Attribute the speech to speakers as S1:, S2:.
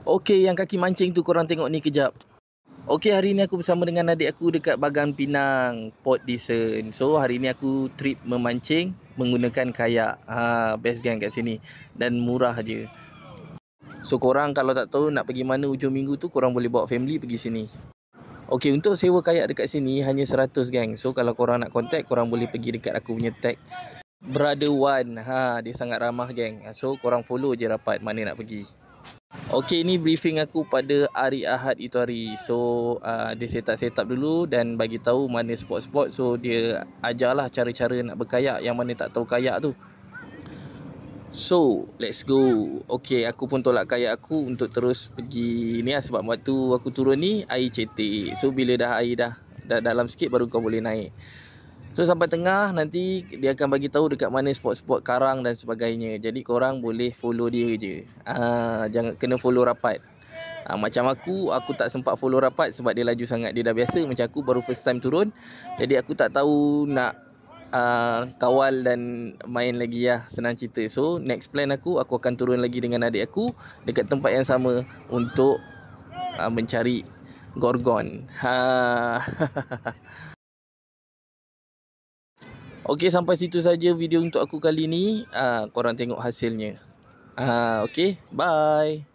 S1: Okey, yang kaki mancing tu korang tengok ni kejap. Okey, hari ni aku bersama dengan adik aku dekat Bagan Pinang, Port Dickson. So, hari ni aku trip memancing menggunakan kayak. Best gang kat sini. Dan murah je. So, korang kalau tak tahu nak pergi mana hujung minggu tu, korang boleh bawa family pergi sini. Okey, untuk sewa kayak dekat sini hanya 100 gang. So, kalau korang nak contact, korang boleh pergi dekat aku punya tag Brother Wan. Dia sangat ramah gang. So, korang follow je rapat mana nak pergi. Okey, ni briefing aku pada hari Ahad itu hari. So, dia set up dulu dan bagi tahu mana spot-spot. So, dia ajarlah cara-cara nak berkayak yang mana tak tahu kayak tu. So, let's go. Okey, aku pun tolak kayak aku untuk terus pergi ni lah, sebab waktu aku turun ni air cetek. So, bila dah air dah dalam sikit baru kau boleh naik. So, sampai tengah nanti dia akan bagi tahu dekat mana spot-spot karang dan sebagainya. Jadi korang boleh follow dia je. Jangan kena follow rapat. Macam aku tak sempat follow rapat sebab dia laju sangat. Dia dah biasa, macam aku baru first time turun. Jadi aku tak tahu nak kawal dan main lagi lah, senang cerita. So next plan aku akan turun lagi dengan adik aku dekat tempat yang sama untuk mencari gorgon. Okey, sampai situ saja video untuk aku kali ni. Korang tengok hasilnya. Okey, bye.